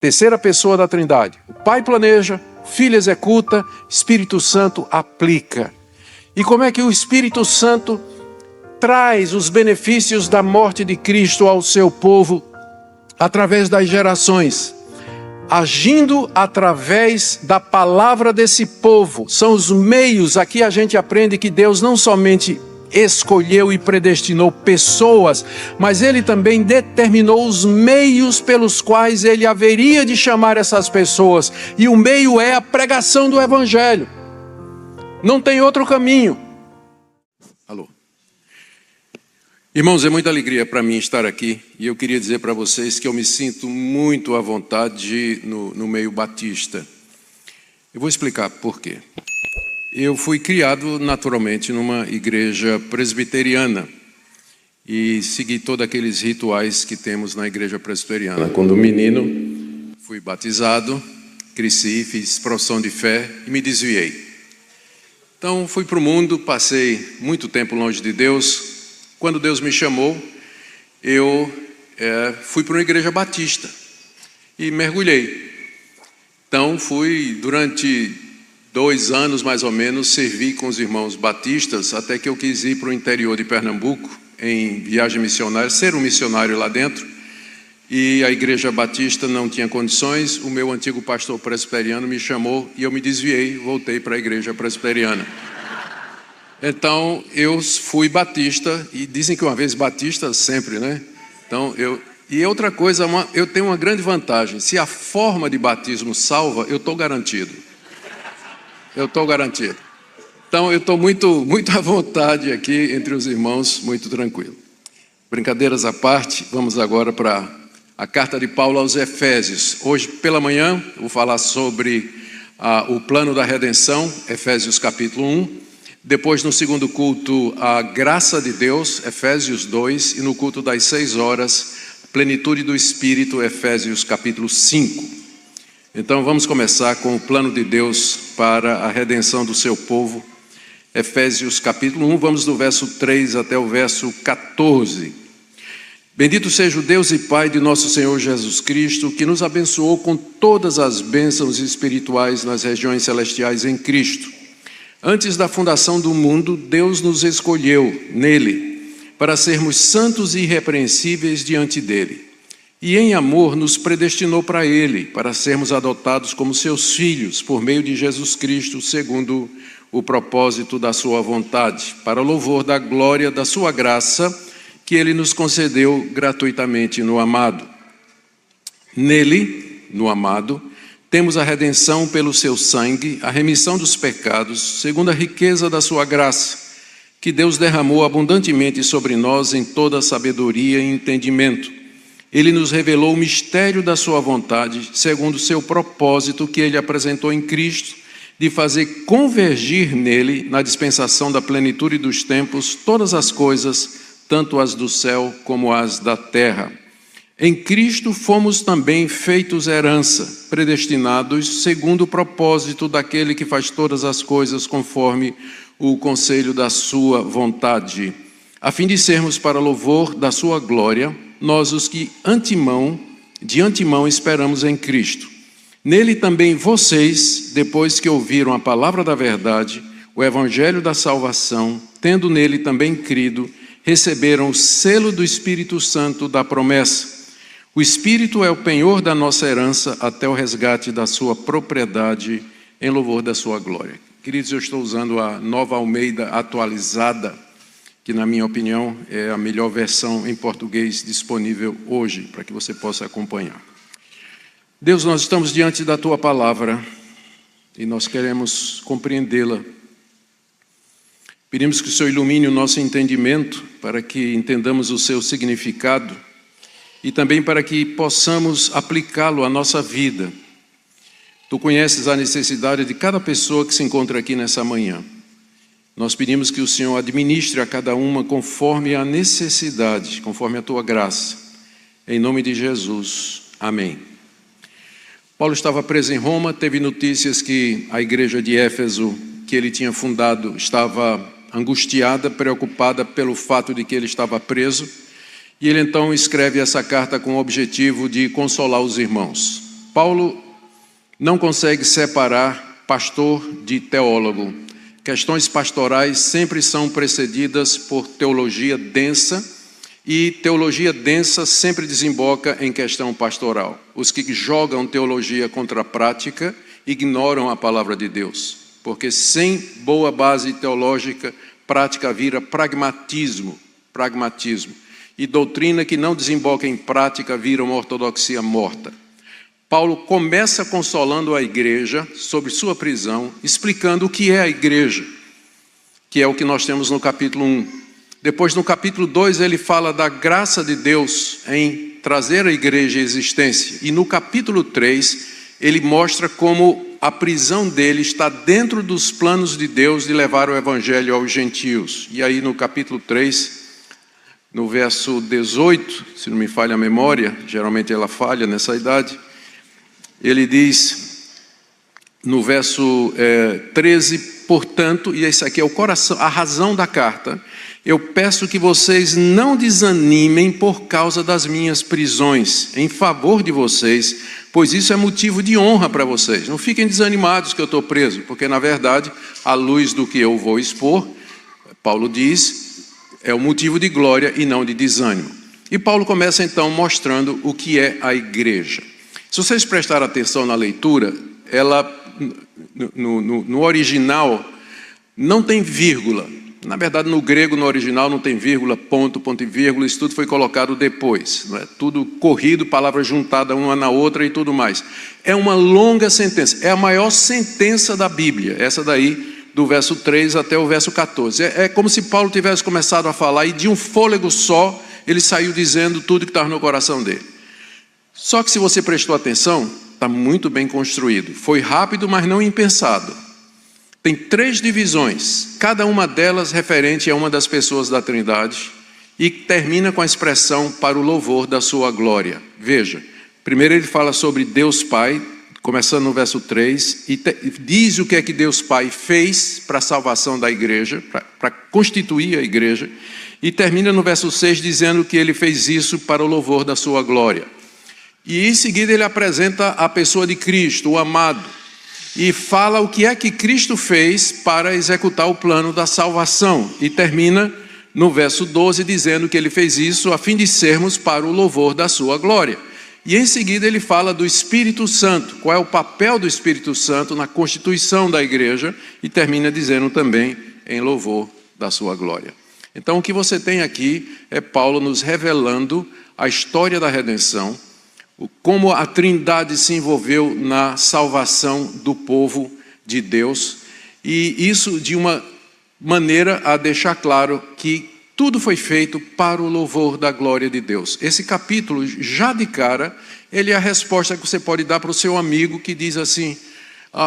Terceira pessoa da Trindade. O Pai planeja, o Filho executa, Espírito Santo aplica. E como é que o Espírito Santo traz os benefícios da morte de Cristo ao seu povo através das gerações? Agindo através da palavra desse povo. São os meios. Aqui a gente aprende que Deus não somente escolheu e predestinou pessoas, mas Ele também determinou os meios pelos quais Ele haveria de chamar essas pessoas. E o meio é a pregação do Evangelho. Não tem outro caminho. Alô. Irmãos, é muita alegria para mim estar aqui. E eu queria dizer para vocês que eu me sinto muito à vontade no meio batista. Eu vou explicar por quê. Eu fui criado naturalmente numa igreja presbiteriana e segui todos aqueles rituais que temos na igreja presbiteriana. Quando menino, fui batizado, cresci, fiz profissão de fé e me desviei. Então fui para o mundo, passei muito tempo longe de Deus. Quando Deus me chamou, eu fui para uma igreja batista e mergulhei. Então fui durante 2 anos mais ou menos, servi com os irmãos batistas, até que eu quis ir para o interior de Pernambuco, em viagem missionária, ser um missionário lá dentro, e a igreja batista não tinha condições. O meu antigo pastor presbiteriano me chamou e eu me desviei, voltei para a igreja presbiteriana. Então eu fui batista, e dizem que uma vez batista sempre, né? Então e outra coisa, eu tenho uma grande vantagem: se a forma de batismo salva, eu estou garantido. Eu estou garantido. Então eu estou muito à vontade aqui entre os irmãos, muito tranquilo. Brincadeiras à parte, vamos agora para a carta de Paulo aos Efésios. Hoje pela manhã eu vou falar sobre o plano da redenção, Efésios capítulo 1. Depois no segundo culto, a graça de Deus, Efésios 2. E no culto das 6 horas, plenitude do Espírito, Efésios capítulo 5. Então vamos começar com o plano de Deus para a redenção do seu povo. Efésios capítulo 1, vamos do verso 3 até o verso 14. Bendito seja o Deus e Pai de nosso Senhor Jesus Cristo, que nos abençoou com todas as bênçãos espirituais nas regiões celestiais em Cristo. Antes da fundação do mundo, Deus nos escolheu nele, para sermos santos e irrepreensíveis diante dele. E em amor nos predestinou para Ele, para sermos adotados como seus filhos, por meio de Jesus Cristo, segundo o propósito da sua vontade, para louvor da glória da sua graça, que Ele nos concedeu gratuitamente no amado. Nele, no amado, temos a redenção pelo seu sangue, a remissão dos pecados, segundo a riqueza da sua graça, que Deus derramou abundantemente sobre nós em toda sabedoria e entendimento. Ele nos revelou o mistério da sua vontade, segundo o seu propósito que Ele apresentou em Cristo, de fazer convergir nele, na dispensação da plenitude dos tempos, todas as coisas, tanto as do céu como as da terra. Em Cristo fomos também feitos herança, predestinados segundo o propósito daquele que faz todas as coisas conforme o conselho da sua vontade, a fim de sermos para louvor da sua glória, nós os que de antemão esperamos em Cristo. Nele também vocês, depois que ouviram a palavra da verdade, o evangelho da salvação, tendo nele também crido, receberam o selo do Espírito Santo da promessa. O Espírito é o penhor da nossa herança até o resgate da sua propriedade em louvor da sua glória. Queridos, eu estou usando a Nova Almeida atualizada, que na minha opinião é a melhor versão em português disponível hoje, para que você possa acompanhar. Deus, nós estamos diante da Tua Palavra e nós queremos compreendê-la. Pedimos que o Senhor ilumine o nosso entendimento para que entendamos o seu significado e também para que possamos aplicá-lo à nossa vida. Tu conheces a necessidade de cada pessoa que se encontra aqui nessa manhã. Nós pedimos que o Senhor administre a cada uma conforme a necessidade, conforme a Tua graça. Em nome de Jesus. Amém. Paulo estava preso em Roma, teve notícias que a igreja de Éfeso, que ele tinha fundado, estava angustiada, preocupada pelo fato de que ele estava preso. E ele então escreve essa carta com o objetivo de consolar os irmãos. Paulo não consegue separar pastor de teólogo. Questões pastorais sempre são precedidas por teologia densa, e teologia densa sempre desemboca em questão pastoral. Os que jogam teologia contra a prática ignoram a palavra de Deus, porque sem boa base teológica, prática vira pragmatismo. E doutrina que não desemboca em prática vira uma ortodoxia morta. Paulo começa consolando a igreja sobre sua prisão, explicando o que é a igreja, que é o que nós temos no capítulo 1. Depois, no capítulo 2, ele fala da graça de Deus em trazer a igreja à existência. E no capítulo 3, ele mostra como a prisão dele está dentro dos planos de Deus de levar o evangelho aos gentios. E aí no capítulo 3, no verso 18, se não me falha a memória, geralmente ela falha nessa idade, ele diz, no verso 13, portanto, e esse aqui é o coração, a razão da carta, eu peço que vocês não desanimem por causa das minhas prisões, em favor de vocês, pois isso é motivo de honra para vocês. Não fiquem desanimados que eu estou preso, porque na verdade, à luz do que eu vou expor, Paulo diz, é o motivo de glória e não de desânimo. E Paulo começa então mostrando o que é a igreja. Se vocês prestarem atenção na leitura, ela, no original, não tem vírgula. Na verdade, no grego, no original, não tem vírgula, ponto e vírgula, isso tudo foi colocado depois. Não é? Tudo corrido, palavras juntadas uma na outra e tudo mais. É uma longa sentença, é a maior sentença da Bíblia, essa daí, do verso 3 até o verso 14. É como se Paulo tivesse começado a falar e de um fôlego só, ele saiu dizendo tudo que estava no coração dele. Só que se você prestou atenção, está muito bem construído. Foi rápido, mas não impensado. Tem 3 divisões, cada uma delas referente a uma das pessoas da Trindade, e termina com a expressão para o louvor da sua glória. Veja, primeiro ele fala sobre Deus Pai, começando no verso 3, e diz o que é que Deus Pai fez para a salvação da igreja, para constituir a igreja, e termina no verso 6 dizendo que ele fez isso para o louvor da sua glória. E em seguida ele apresenta a pessoa de Cristo, o amado, e fala o que é que Cristo fez para executar o plano da salvação. E termina no verso 12 dizendo que ele fez isso a fim de sermos para o louvor da sua glória. E em seguida ele fala do Espírito Santo, qual é o papel do Espírito Santo na constituição da igreja, e termina dizendo também em louvor da sua glória. Então o que você tem aqui é Paulo nos revelando a história da redenção, como a Trindade se envolveu na salvação do povo de Deus, e isso de uma maneira a deixar claro que tudo foi feito para o louvor da glória de Deus. Esse capítulo, já de cara, ele é a resposta que você pode dar para o seu amigo que diz assim,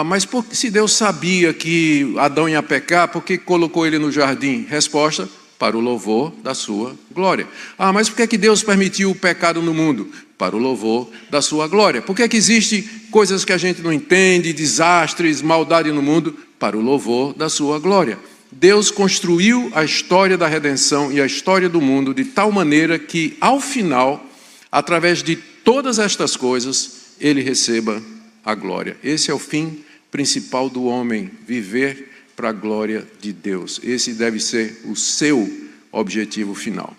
mas se Deus sabia que Adão ia pecar, por que colocou ele no jardim? Resposta, para o louvor da sua glória. Mas por que Deus permitiu o pecado no mundo? Para o louvor da sua glória. Por que existem coisas que a gente não entende, desastres, maldade no mundo? Para o louvor da sua glória. Deus construiu a história da redenção e a história do mundo de tal maneira que, ao final, através de todas estas coisas, ele receba a glória. Esse é o fim principal do homem, viver para a glória de Deus. Esse deve ser o seu objetivo final.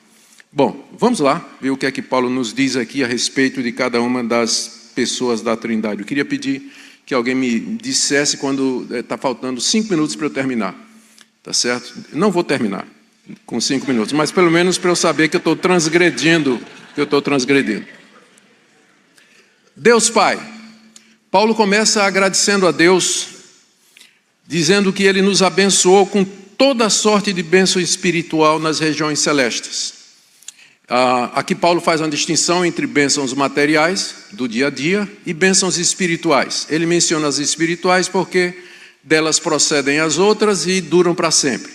Bom, vamos lá ver o que é que Paulo nos diz aqui a respeito de cada uma das pessoas da Trindade. Eu queria pedir que alguém me dissesse quando está faltando 5 minutos para eu terminar. Tá certo? Não vou terminar com 5 minutos, mas pelo menos para eu saber que eu estou transgredindo, Deus Pai. Paulo começa agradecendo a Deus, dizendo que Ele nos abençoou com toda sorte de bênção espiritual nas regiões celestes. Aqui Paulo faz uma distinção entre bênçãos materiais, do dia a dia, e bênçãos espirituais. Ele menciona as espirituais porque delas procedem as outras e duram para sempre.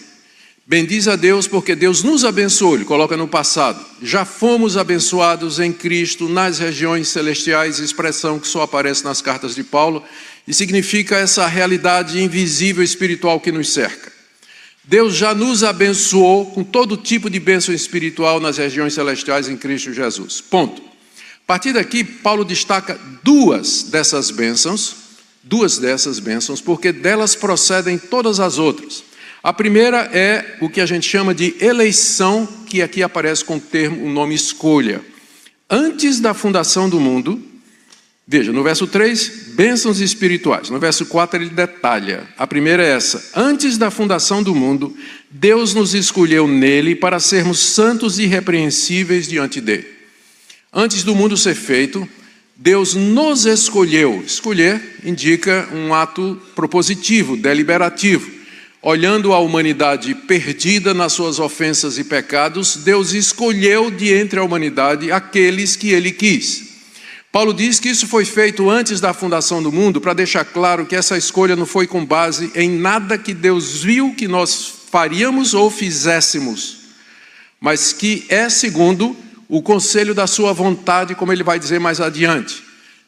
Bendiz a Deus porque Deus nos abençoou, ele coloca no passado. Já fomos abençoados em Cristo nas regiões celestiais, expressão que só aparece nas cartas de Paulo, e significa essa realidade invisível espiritual que nos cerca. Deus já nos abençoou com todo tipo de bênção espiritual nas regiões celestiais em Cristo Jesus. Ponto. partir daqui, Paulo destaca duas dessas bênçãos, porque delas procedem todas as outras. A primeira é o que a gente chama de eleição, que aqui aparece com o nome escolha. Antes da fundação do mundo, veja, no verso 3, bênçãos espirituais. No verso 4 ele detalha. A primeira é essa: antes da fundação do mundo, Deus nos escolheu nele para sermos santos e irrepreensíveis diante dele. Antes do mundo ser feito, Deus nos escolheu. Escolher indica um ato propositivo, deliberativo. Olhando a humanidade perdida nas suas ofensas e pecados, Deus escolheu de entre a humanidade aqueles que ele quis. Paulo diz que isso foi feito antes da fundação do mundo, para deixar claro que essa escolha não foi com base em nada que Deus viu que nós faríamos ou fizéssemos, mas que é segundo o conselho da sua vontade, como ele vai dizer mais adiante.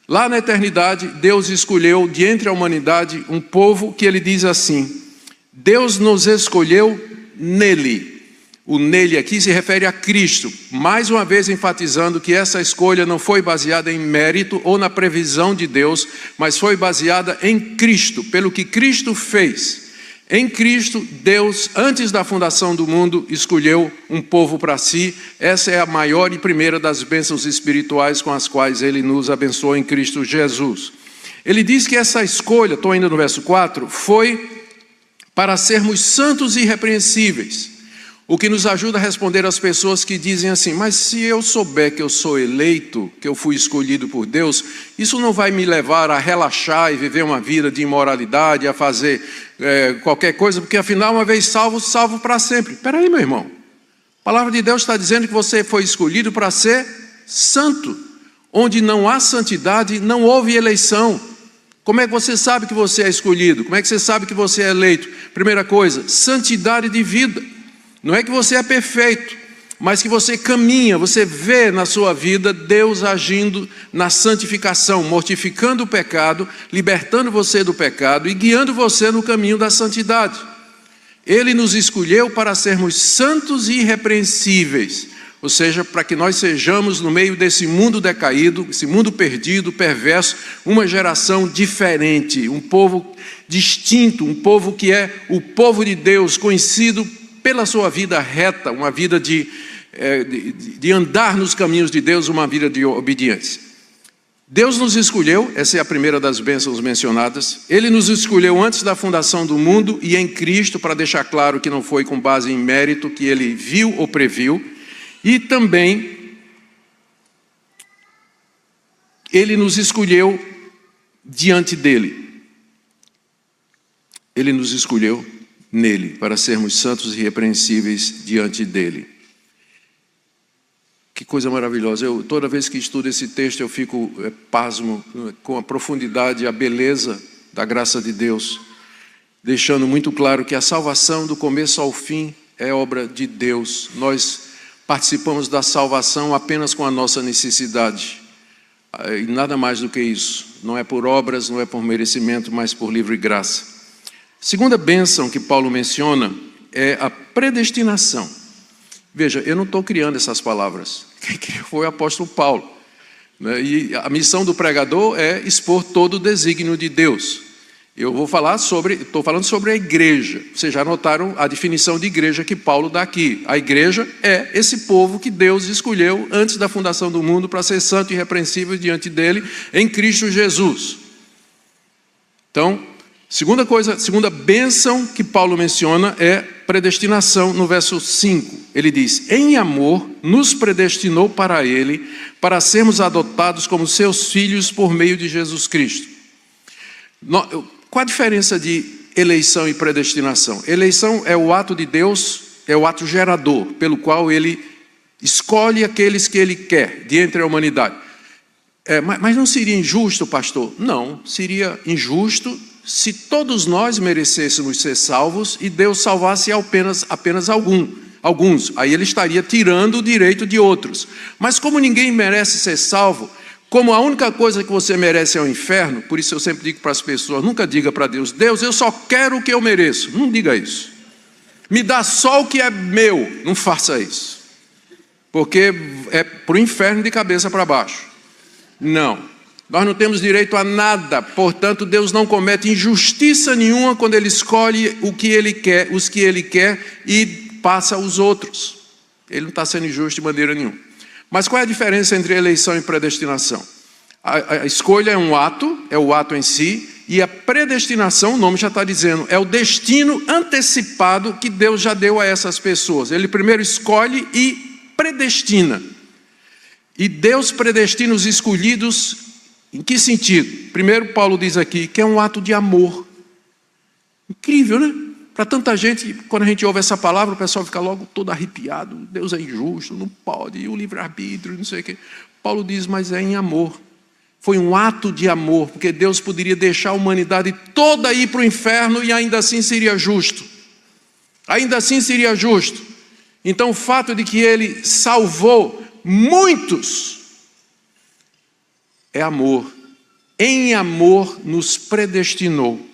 Lá na eternidade, Deus escolheu de entre a humanidade um povo que ele diz assim: Deus nos escolheu nele. O nele aqui se refere a Cristo, mais uma vez enfatizando que essa escolha não foi baseada em mérito ou na previsão de Deus, mas foi baseada em Cristo, pelo que Cristo fez. Em Cristo, Deus, antes da fundação do mundo, escolheu um povo para si. Essa é a maior e primeira das bênçãos espirituais com as quais ele nos abençoou em Cristo Jesus. Ele diz que essa escolha, estou ainda no verso 4, foi para sermos santos e irrepreensíveis, o que nos ajuda a responder às pessoas que dizem assim: mas se eu souber que eu sou eleito, que eu fui escolhido por Deus, isso não vai me levar a relaxar e viver uma vida de imoralidade, a fazer qualquer coisa, porque afinal, uma vez salvo, salvo para sempre. Espera aí, meu irmão, a palavra de Deus está dizendo que você foi escolhido para ser santo. Onde não há santidade, não houve eleição. Como é que você sabe que você é escolhido? Como é que você sabe que você é eleito? Primeira coisa, santidade de vida. Não é que você é perfeito, mas que você caminha, você vê na sua vida Deus agindo na santificação, mortificando o pecado, libertando você do pecado e guiando você no caminho da santidade. Ele nos escolheu para sermos santos e irrepreensíveis, ou seja, para que nós sejamos, no meio desse mundo decaído, esse mundo perdido, perverso, uma geração diferente, um povo distinto, um povo que é o povo de Deus, conhecido pela sua vida reta, uma vida de andar nos caminhos de Deus, uma vida de obediência. Deus nos escolheu, essa é a primeira das bênçãos mencionadas. Ele nos escolheu antes da fundação do mundo e em Cristo, para deixar claro que não foi com base em mérito que ele viu ou previu. E também, ele nos escolheu diante dele. Ele nos escolheu nele, para sermos santos e irrepreensíveis diante dele. Que coisa maravilhosa. Toda vez que estudo esse texto, eu fico pasmo com a profundidade e a beleza da graça de Deus, deixando muito claro que a salvação, do começo ao fim, é obra de Deus. Nós participamos da salvação apenas com a nossa necessidade, e nada mais do que isso. Não é por obras, não é por merecimento, mas por livre graça. Segunda bênção que Paulo menciona é a predestinação. Veja, eu não estou criando essas palavras. Quem criou foi o apóstolo Paulo, né? E a missão do pregador é expor todo o desígnio de Deus. Eu estou falando sobre a igreja. Vocês já notaram a definição de igreja que Paulo dá aqui. A igreja é esse povo que Deus escolheu antes da fundação do mundo para ser santo e irrepreensível diante dele em Cristo Jesus. Então, segunda bênção que Paulo menciona é predestinação. No verso 5, ele diz: em amor nos predestinou para ele, para sermos adotados como seus filhos por meio de Jesus Cristo. Qual a diferença de eleição e predestinação? Eleição é o ato de Deus, é o ato gerador, pelo qual ele escolhe aqueles que ele quer, de entre a humanidade. Mas não seria injusto, pastor? Não, seria injusto se todos nós merecêssemos ser salvos e Deus salvasse apenas alguns. Aí ele estaria tirando o direito de outros. Mas como ninguém merece ser salvo, como a única coisa que você merece é o inferno, por isso eu sempre digo para as pessoas: nunca diga para Deus: Deus, eu só quero o que eu mereço. Não diga isso. Me dá só o que é meu. Não faça isso. Porque é para o inferno de cabeça para baixo. Não. Nós não temos direito a nada, portanto, Deus não comete injustiça nenhuma quando Ele escolhe o que Ele quer, os que Ele quer e passa aos outros. Ele não está sendo injusto de maneira nenhuma. Mas qual é a diferença entre eleição e predestinação? A escolha é um ato, é o ato em si, e a predestinação, o nome já está dizendo, é o destino antecipado que Deus já deu a essas pessoas. Ele primeiro escolhe e predestina. E Deus predestina os escolhidos. Em que sentido? Primeiro, Paulo diz aqui que é um ato de amor. Incrível, né? Para tanta gente, quando a gente ouve essa palavra, o pessoal fica logo todo arrepiado. Deus é injusto, não pode, e o livre-arbítrio, não sei o quê. Paulo diz, mas é em amor. Foi um ato de amor, porque Deus poderia deixar a humanidade toda ir para o inferno e ainda assim seria justo. Ainda assim seria justo. Então, o fato de que Ele salvou muitos é amor. Em amor nos predestinou.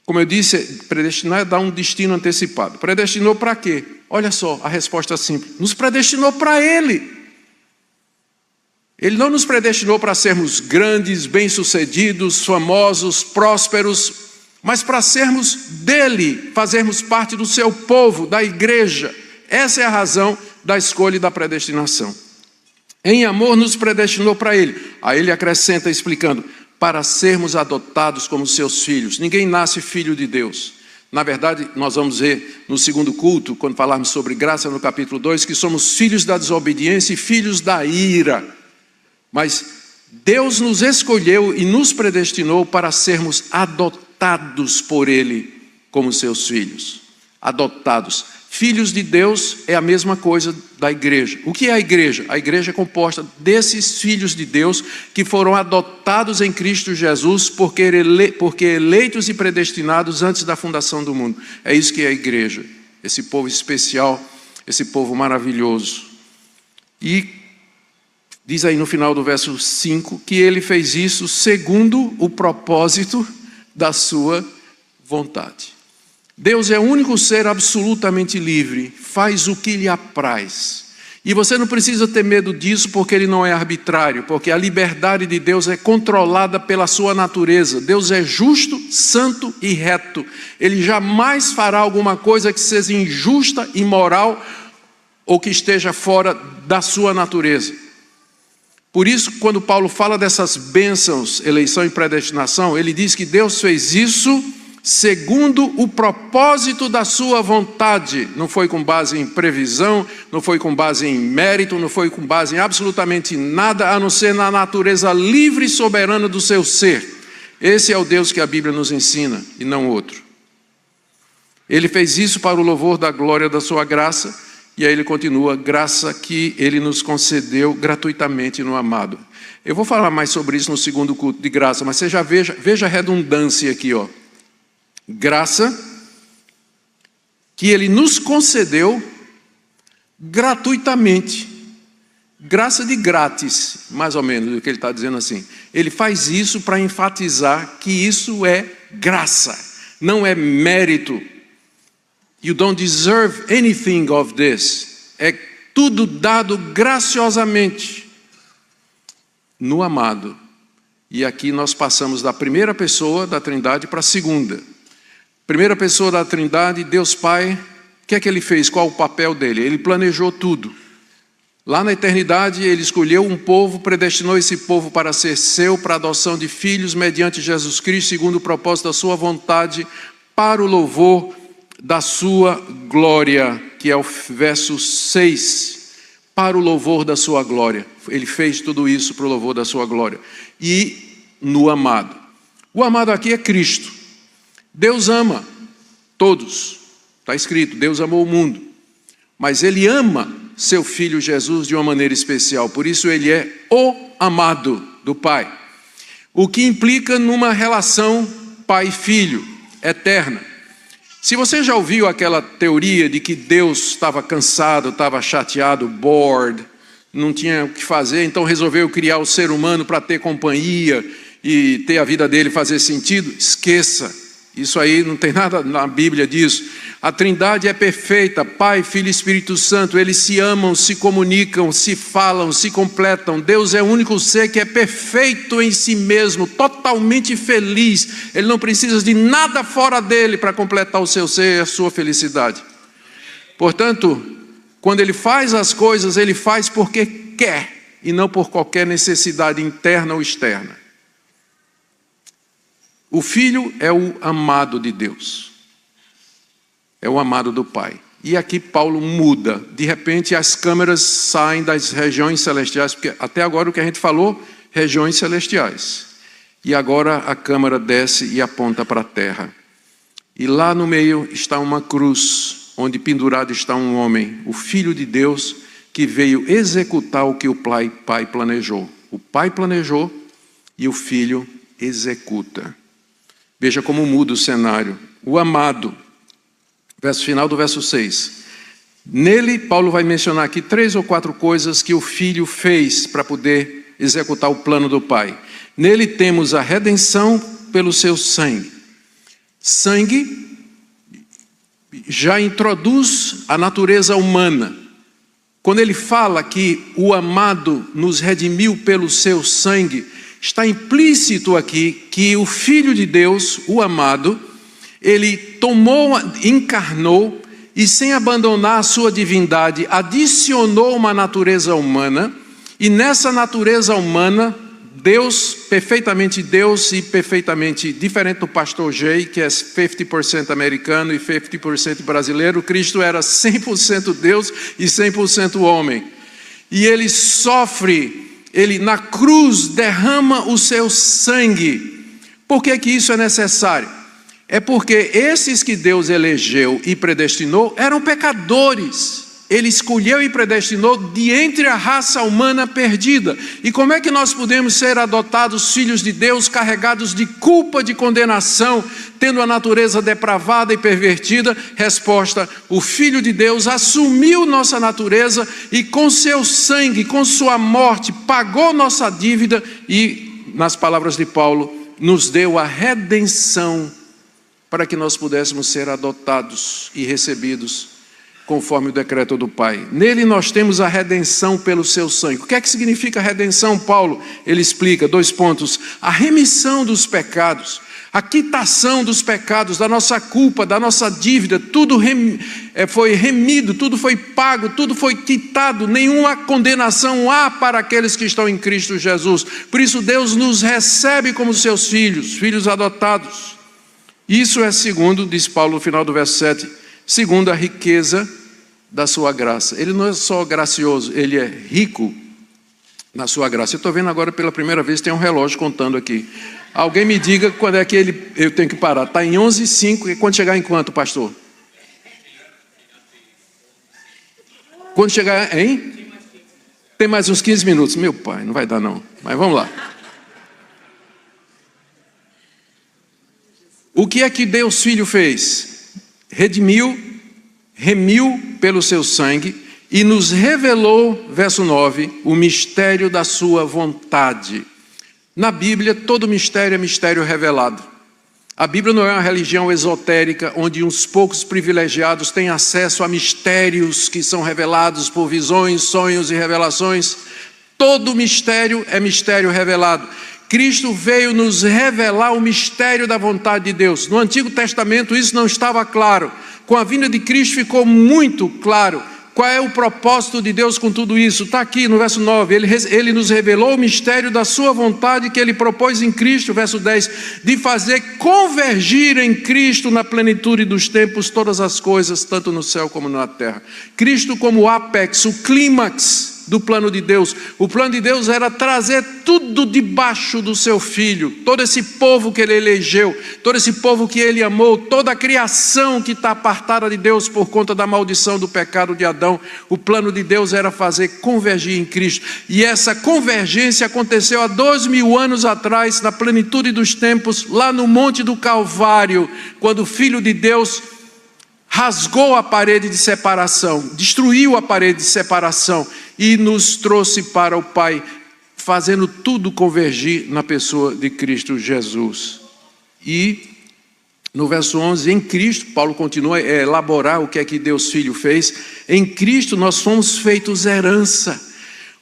Como eu disse, predestinar é dar um destino antecipado. Predestinou para quê? Olha só, a resposta simples. Nos predestinou para Ele. Ele não nos predestinou para sermos grandes, bem-sucedidos, famosos, prósperos, mas para sermos dele, fazermos parte do seu povo, da igreja. Essa é a razão da escolha e da predestinação. Em amor nos predestinou para Ele. Aí ele acrescenta explicando, para sermos adotados como seus filhos. Ninguém nasce filho de Deus. Na verdade, nós vamos ver no segundo culto, quando falarmos sobre graça no capítulo 2, que somos filhos da desobediência e filhos da ira. Mas Deus nos escolheu e nos predestinou para sermos adotados por Ele como seus filhos. Adotados. Filhos de Deus é a mesma coisa da igreja. O que é a igreja? A igreja é composta desses filhos de Deus que foram adotados em Cristo Jesus porque eleitos e predestinados antes da fundação do mundo. É isso que é a igreja. Esse povo especial, esse povo maravilhoso. E diz aí no final do verso 5 que Ele fez isso segundo o propósito da sua vontade. Deus é o único ser absolutamente livre, faz o que lhe apraz. E você não precisa ter medo disso porque Ele não é arbitrário, porque a liberdade de Deus é controlada pela sua natureza. Deus é justo, santo e reto. Ele jamais fará alguma coisa que seja injusta, imoral ou que esteja fora da sua natureza. Por isso, quando Paulo fala dessas bênçãos, eleição e predestinação, ele diz que Deus fez isso segundo o propósito da sua vontade. Não foi com base em previsão, não foi com base em mérito, não foi com base em absolutamente nada, a não ser na natureza livre e soberana do seu ser. Esse é o Deus que a Bíblia nos ensina, e não outro. Ele fez isso para o louvor da glória da sua graça, e aí ele continua, graça que Ele nos concedeu gratuitamente no amado. Eu vou falar mais sobre isso no segundo culto de graça, mas você já veja a redundância aqui, ó. Graça que Ele nos concedeu gratuitamente. Graça de grátis, mais ou menos, o que ele está dizendo assim. Ele faz isso para enfatizar que isso é graça, não é mérito. You don't deserve anything of this. É tudo dado graciosamente no amado. E aqui nós passamos da primeira pessoa da Trindade para a segunda. Primeira pessoa da Trindade, Deus Pai, o que é que Ele fez? Qual o papel dele? Ele planejou tudo. Lá na eternidade, Ele escolheu um povo, predestinou esse povo para ser seu, para a adoção de filhos, mediante Jesus Cristo, segundo o propósito da sua vontade, para o louvor da sua glória, que é o verso 6. Para o louvor da sua glória. Ele fez tudo isso para o louvor da sua glória. E no amado. O amado aqui é Cristo. Deus ama todos, está escrito, Deus amou o mundo, mas Ele ama seu Filho Jesus de uma maneira especial, por isso Ele é o amado do Pai, o que implica numa relação pai-filho eterna. Se você já ouviu aquela teoria de que Deus estava cansado, estava chateado, bored, não tinha o que fazer, então resolveu criar o ser humano para ter companhia e ter a vida dele fazer sentido, esqueça. Isso aí não tem nada na Bíblia disso. A Trindade é perfeita, Pai, Filho e Espírito Santo. Eles se amam, se comunicam, se falam, se completam. Deus é o único ser que é perfeito em si mesmo, totalmente feliz. Ele não precisa de nada fora dele para completar o seu ser e a sua felicidade. Portanto, quando ele faz as coisas, ele faz porque quer e não por qualquer necessidade interna ou externa. O Filho é o amado de Deus, é o amado do Pai. E aqui Paulo muda, de repente as câmeras saem das regiões celestiais, porque até agora o que a gente falou, regiões celestiais. E agora a câmera desce e aponta para a terra. E lá no meio está uma cruz, onde pendurado está um homem, o Filho de Deus, que veio executar o que o Pai planejou. O Pai planejou e o Filho executa. Veja como muda o cenário. O amado, final do verso 6. Nele, Paulo vai mencionar aqui 3 ou 4 coisas que o Filho fez para poder executar o plano do Pai. Nele temos a redenção pelo seu sangue. Sangue já introduz a natureza humana. Quando ele fala que o amado nos redimiu pelo seu sangue, está implícito aqui que o Filho de Deus, o amado, ele encarnou e sem abandonar a sua divindade, adicionou uma natureza humana, e nessa natureza humana, Deus, perfeitamente Deus e perfeitamente diferente do pastor Jay, que é 50% americano e 50% brasileiro, Cristo era 100% Deus e 100% homem. E ele sofre, ele na cruz derrama o seu sangue. Por que que isso é necessário? É porque esses que Deus elegeu e predestinou eram pecadores. Ele escolheu e predestinou de entre a raça humana perdida. E como é que nós podemos ser adotados filhos de Deus, carregados de culpa, de condenação, tendo a natureza depravada e pervertida? Resposta: o Filho de Deus assumiu nossa natureza e com seu sangue, com sua morte, pagou nossa dívida e, nas palavras de Paulo, nos deu a redenção para que nós pudéssemos ser adotados e recebidos conforme o decreto do Pai. Nele nós temos a redenção pelo seu sangue. O que é que significa redenção, Paulo? Ele explica, 2 pontos. A remissão dos pecados, a quitação dos pecados, da nossa culpa, da nossa dívida, tudo foi remido, tudo foi pago, tudo foi quitado, nenhuma condenação há para aqueles que estão em Cristo Jesus. Por isso Deus nos recebe como seus filhos, filhos adotados. Isso é segundo, diz Paulo no final do verso 7, segundo a riqueza da sua graça. Ele não é só gracioso, ele é rico na sua graça. Eu estou vendo agora pela primeira vez, tem um relógio contando aqui. Alguém me diga quando é que eu tenho que parar. Está em 11h05, e quando chegar em quanto, pastor? Quando chegar em? Tem mais uns 15 minutos. Meu pai, não vai dar não, mas vamos lá. O que é que Deus Filho fez? Redimiu, remiu pelo seu sangue e nos revelou, verso 9, o mistério da sua vontade. Na Bíblia, todo mistério é mistério revelado. A Bíblia não é uma religião esotérica, onde uns poucos privilegiados têm acesso a mistérios que são revelados por visões, sonhos e revelações. Todo mistério é mistério revelado. Cristo veio nos revelar o mistério da vontade de Deus. No Antigo Testamento isso não estava claro. Com a vinda de Cristo ficou muito claro. Qual é o propósito de Deus com tudo isso? Está aqui no verso 9. Ele nos revelou o mistério da sua vontade que Ele propôs em Cristo, verso 10, de fazer convergir em Cristo na plenitude dos tempos todas as coisas, tanto no céu como na terra. Cristo como o ápex, o clímax do plano de Deus. O plano de Deus era trazer tudo debaixo do seu Filho, todo esse povo que Ele elegeu, todo esse povo que Ele amou, toda a criação que está apartada de Deus por conta da maldição do pecado de Adão. O plano de Deus era fazer convergir em Cristo, e essa convergência aconteceu há 2000 anos atrás, na plenitude dos tempos, lá no Monte do Calvário, quando o Filho de Deus rasgou a parede de separação, destruiu a parede de separação e nos trouxe para o Pai, fazendo tudo convergir na pessoa de Cristo Jesus. E No verso 11, em Cristo, Paulo continua a elaborar o que é que Deus Filho fez. Em Cristo nós fomos feitos herança.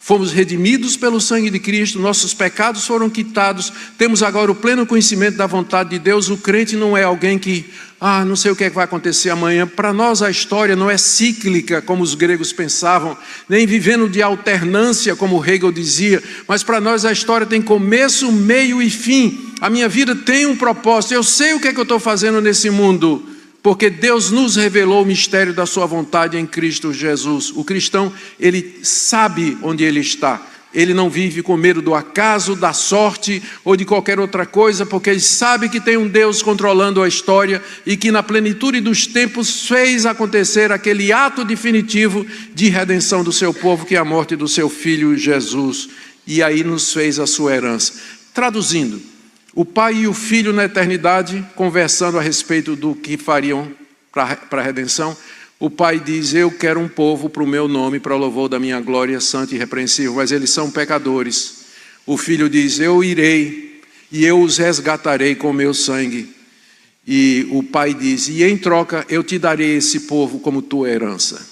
Fomos redimidos pelo sangue de Cristo, nossos pecados foram quitados, temos agora o pleno conhecimento da vontade de Deus. O crente não é alguém que, não sei o que vai acontecer amanhã. Para nós a história não é cíclica, como os gregos pensavam, nem vivendo de alternância, como Hegel dizia, mas para nós a história tem começo, meio e fim. A minha vida tem um propósito, eu sei o que é que eu estou fazendo nesse mundo, porque Deus nos revelou o mistério da sua vontade em Cristo Jesus. O cristão, ele sabe onde ele está. Ele não vive com medo do acaso, da sorte ou de qualquer outra coisa, porque ele sabe que tem um Deus controlando a história e que na plenitude dos tempos fez acontecer aquele ato definitivo de redenção do seu povo, que é a morte do seu Filho Jesus. E aí nos fez a sua herança. Traduzindo, o pai e o filho na eternidade, conversando a respeito do que fariam para a redenção. O pai diz: eu quero um povo para o meu nome, para o louvor da minha glória santa e irrepreensível, mas eles são pecadores. O filho diz: eu irei e eu os resgatarei com o meu sangue. E o pai diz: e em troca eu te darei esse povo como tua herança.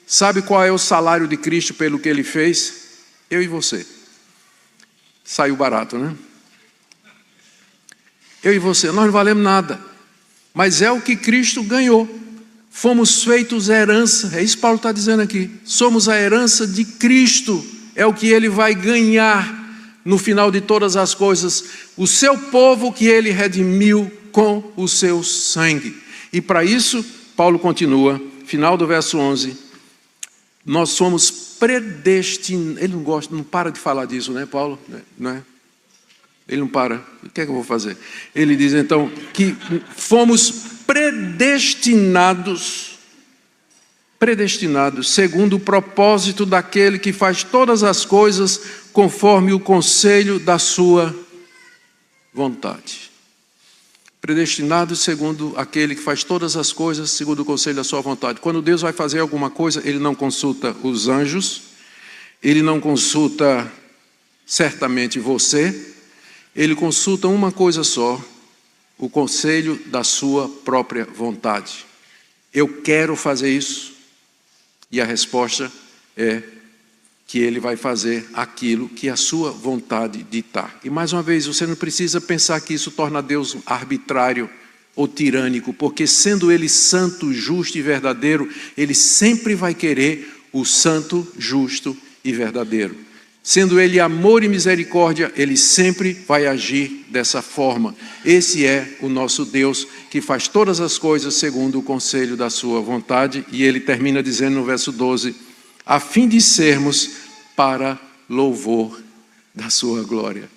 Sabe qual é o salário de Cristo pelo que ele fez? Eu e você. Saiu barato, né? Eu e você, nós não valemos nada, mas é o que Cristo ganhou. Fomos feitos herança, é isso que Paulo está dizendo aqui. Somos a herança de Cristo, é o que ele vai ganhar no final de todas as coisas. O seu povo que ele redimiu com o seu sangue. E para isso, Paulo continua, final do verso 11, nós somos predestinados. Ele não para de falar disso, né, Paulo? Não é? Ele não para. O que é que eu vou fazer? Ele diz então que fomos predestinados segundo o propósito daquele que faz todas as coisas conforme o conselho da sua vontade. Predestinados segundo aquele que faz todas as coisas segundo o conselho da sua vontade. Quando Deus vai fazer alguma coisa, ele não consulta os anjos, ele não consulta certamente você. Ele consulta uma coisa só, o conselho da sua própria vontade. Eu quero fazer isso. E a resposta é que ele vai fazer aquilo que a sua vontade ditar. E mais uma vez, você não precisa pensar que isso torna Deus arbitrário ou tirânico, porque sendo ele santo, justo e verdadeiro, ele sempre vai querer o santo, justo e verdadeiro. Sendo ele amor e misericórdia, ele sempre vai agir dessa forma. Esse é o nosso Deus, que faz todas as coisas segundo o conselho da sua vontade. E ele termina dizendo no verso 12, a fim de sermos para louvor da sua glória.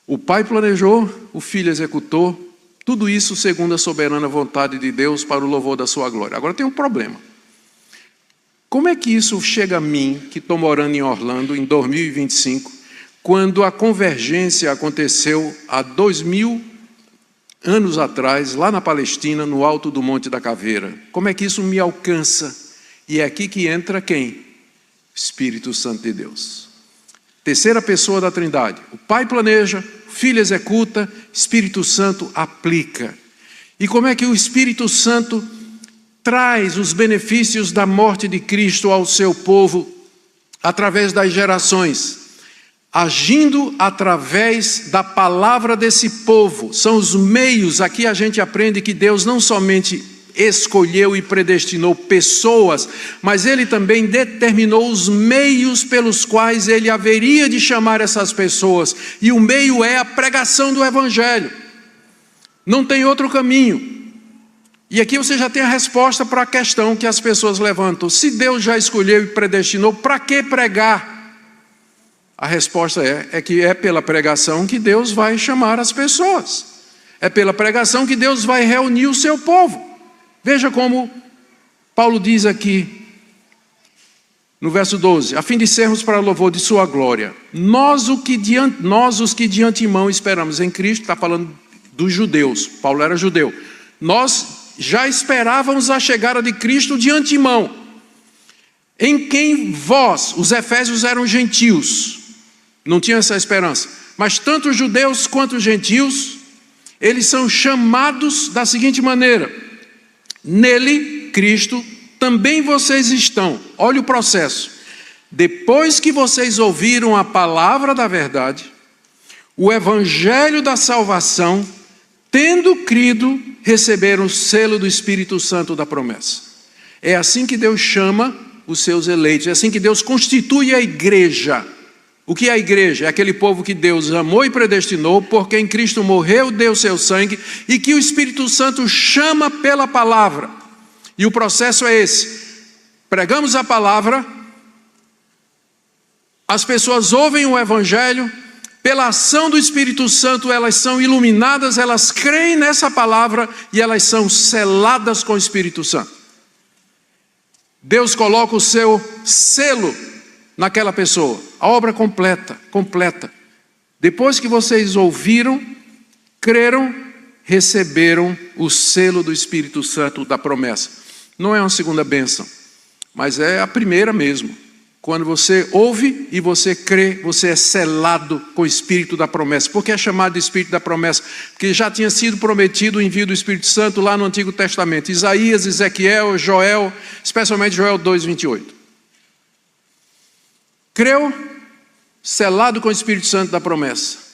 O Pai planejou, o Filho executou, tudo isso segundo a soberana vontade de Deus para o louvor da sua glória. Agora tem um problema. Como é que isso chega a mim, que estou morando em Orlando, em 2025, quando a convergência aconteceu há 2000 anos atrás, lá na Palestina, no alto do Monte da Caveira? Como é que isso me alcança? E é aqui que entra quem? Espírito Santo de Deus. Terceira pessoa da Trindade. O Pai planeja, o Filho executa, Espírito Santo aplica. E como é que o Espírito Santo traz os benefícios da morte de Cristo ao seu povo através das gerações, agindo através da palavra desse povo? São os meios. Aqui a gente aprende que Deus não somente escolheu e predestinou pessoas, mas ele também determinou os meios pelos quais ele haveria de chamar essas pessoas, e o meio é a pregação do Evangelho. Não tem outro caminho. E aqui você já tem a resposta para a questão que as pessoas levantam. Se Deus já escolheu e predestinou, para que pregar? A resposta é que é pela pregação que Deus vai chamar as pessoas. É pela pregação que Deus vai reunir o seu povo. Veja como Paulo diz aqui, no verso 12, a fim de sermos para louvor de sua glória. Nós os que de antemão esperamos em Cristo, está falando dos judeus, Paulo era judeu. Nós já esperávamos a chegada de Cristo de antemão, em quem vós, os efésios, eram gentios, não tinham essa esperança, mas tanto os judeus quanto os gentios eles são chamados da seguinte maneira: nele, Cristo, também vocês estão. Olha o processo. Depois que vocês ouviram a palavra da verdade, o evangelho da salvação, tendo crido, receberam o selo do Espírito Santo da promessa. É assim que Deus chama os seus eleitos, é assim que Deus constitui a igreja. O que é a igreja? É aquele povo que Deus amou e predestinou, por quem Cristo morreu, deu seu sangue, e que o Espírito Santo chama pela palavra. E o processo é esse: pregamos a palavra, as pessoas ouvem o evangelho, pela ação do Espírito Santo elas são iluminadas, elas creem nessa palavra e elas são seladas com o Espírito Santo. Deus coloca o seu selo naquela pessoa, a obra completa. Depois que vocês ouviram, creram, receberam o selo do Espírito Santo da promessa. Não é uma segunda bênção, mas é a primeira mesmo. Quando você ouve e você crê, você é selado com o Espírito da promessa. Por que é chamado de Espírito da promessa? Porque já tinha sido prometido o envio do Espírito Santo lá no Antigo Testamento. Isaías, Ezequiel, Joel, especialmente Joel 2:28. Creu, selado com o Espírito Santo da promessa.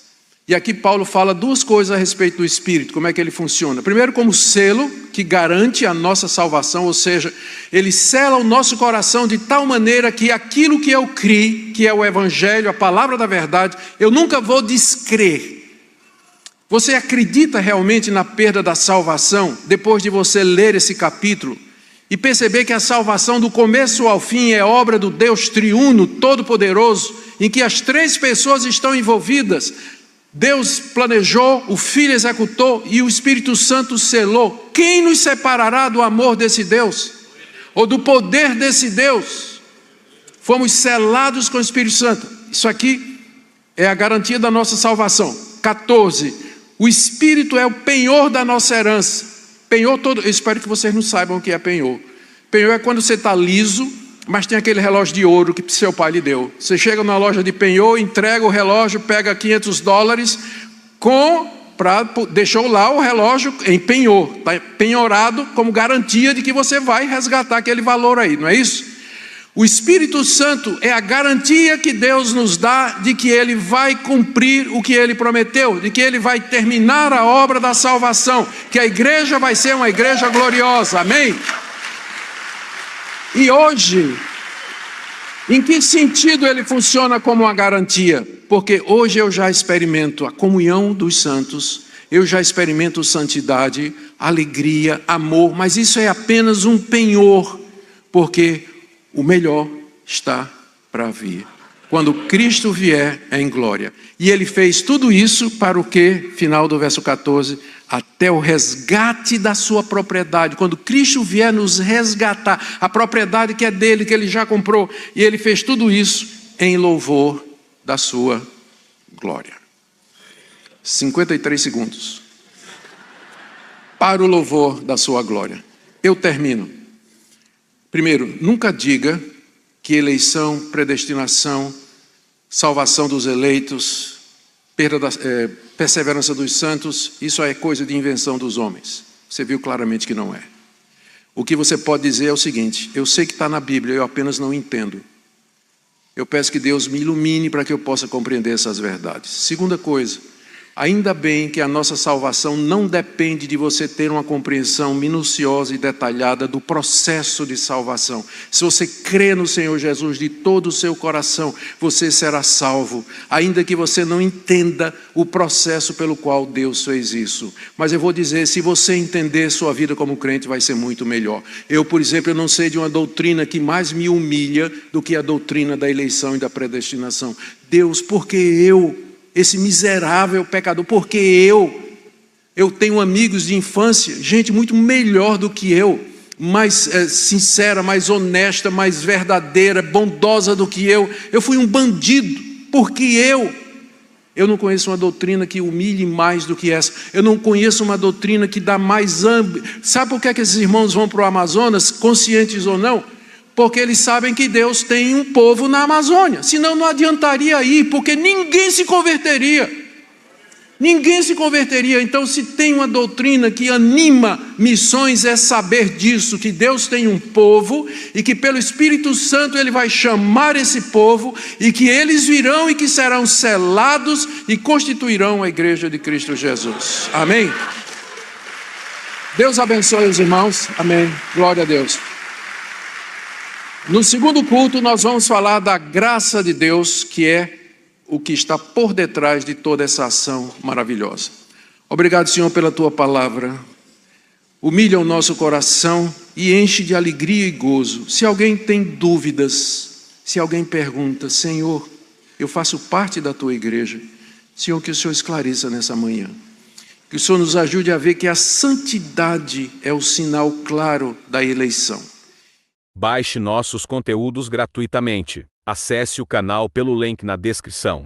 E aqui Paulo fala duas coisas a respeito do Espírito, como é que ele funciona. Primeiro, como selo que garante a nossa salvação, ou seja, ele sela o nosso coração de tal maneira que aquilo que eu criei, que é o Evangelho, a palavra da verdade, eu nunca vou descrer. Você acredita realmente na perda da salvação, depois de você ler esse capítulo, e perceber que a salvação do começo ao fim é obra do Deus triuno, todo-poderoso, em que as três pessoas estão envolvidas? Deus planejou, o Filho executou e o Espírito Santo selou. Quem nos separará do amor desse Deus? Ou do poder desse Deus? Fomos selados com o Espírito Santo. Isso aqui é a garantia da nossa salvação. 14. O Espírito é o penhor da nossa herança. Penhor todo. Eu espero que vocês não saibam o que é penhor. Penhor é quando você está liso, mas tem aquele relógio de ouro que seu pai lhe deu. Você chega na loja de penhor, entrega o relógio, pega $500, deixou lá o relógio em penhor, está penhorado como garantia de que você vai resgatar aquele valor aí, não é isso? O Espírito Santo é a garantia que Deus nos dá de que Ele vai cumprir o que Ele prometeu, de que Ele vai terminar a obra da salvação, que a igreja vai ser uma igreja gloriosa, amém? E hoje, em que sentido ele funciona como uma garantia? Porque hoje eu já experimento a comunhão dos santos, eu já experimento santidade, alegria, amor, mas isso é apenas um penhor, porque o melhor está para vir. Quando Cristo vier em glória. E ele fez tudo isso para o quê? Final do verso 14, até o resgate da sua propriedade. Quando Cristo vier nos resgatar, a propriedade que é dele, que ele já comprou. E ele fez tudo isso em louvor da sua glória. 53 segundos. Para o louvor da sua glória. Eu termino. Primeiro, nunca diga que eleição, predestinação, salvação dos eleitos, perseverança dos santos, isso é coisa de invenção dos homens. Você viu claramente que não é. O que você pode dizer é o seguinte: eu sei que está na Bíblia, eu apenas não entendo. Eu peço que Deus me ilumine para que eu possa compreender essas verdades. Segunda coisa, ainda bem que a nossa salvação não depende de você ter uma compreensão minuciosa e detalhada do processo de salvação. Se você crê no Senhor Jesus de todo o seu coração, você será salvo, ainda que você não entenda o processo pelo qual Deus fez isso. Mas eu vou dizer, se você entender, sua vida como crente vai ser muito melhor. Eu, por exemplo, eu não sei de uma doutrina que mais me humilha do que a doutrina da eleição e da predestinação. Deus, porque esse miserável pecador, porque eu tenho amigos de infância, gente muito melhor do que eu, mais sincera, mais honesta, mais verdadeira, bondosa do que eu fui um bandido, porque eu não conheço uma doutrina que humilhe mais do que essa, eu não conheço uma doutrina que dá mais âmbito. Sabe por que esses irmãos vão para o Amazonas, conscientes ou não? Porque eles sabem que Deus tem um povo na Amazônia. Senão não adiantaria ir, porque ninguém se converteria. Ninguém se converteria. Então, se tem uma doutrina que anima missões, é saber disso, que Deus tem um povo e que pelo Espírito Santo Ele vai chamar esse povo e que eles virão e que serão selados e constituirão a igreja de Cristo Jesus. Amém? Deus abençoe os irmãos. Amém. Glória a Deus. No segundo culto, nós vamos falar da graça de Deus, que é o que está por detrás de toda essa ação maravilhosa. Obrigado, Senhor, pela Tua palavra. Humilha o nosso coração e enche de alegria e gozo. Se alguém tem dúvidas, se alguém pergunta, Senhor, eu faço parte da Tua igreja, Senhor, que o Senhor esclareça nessa manhã. Que o Senhor nos ajude a ver que a santidade é o sinal claro da eleição. Baixe nossos conteúdos gratuitamente. Acesse o canal pelo link na descrição.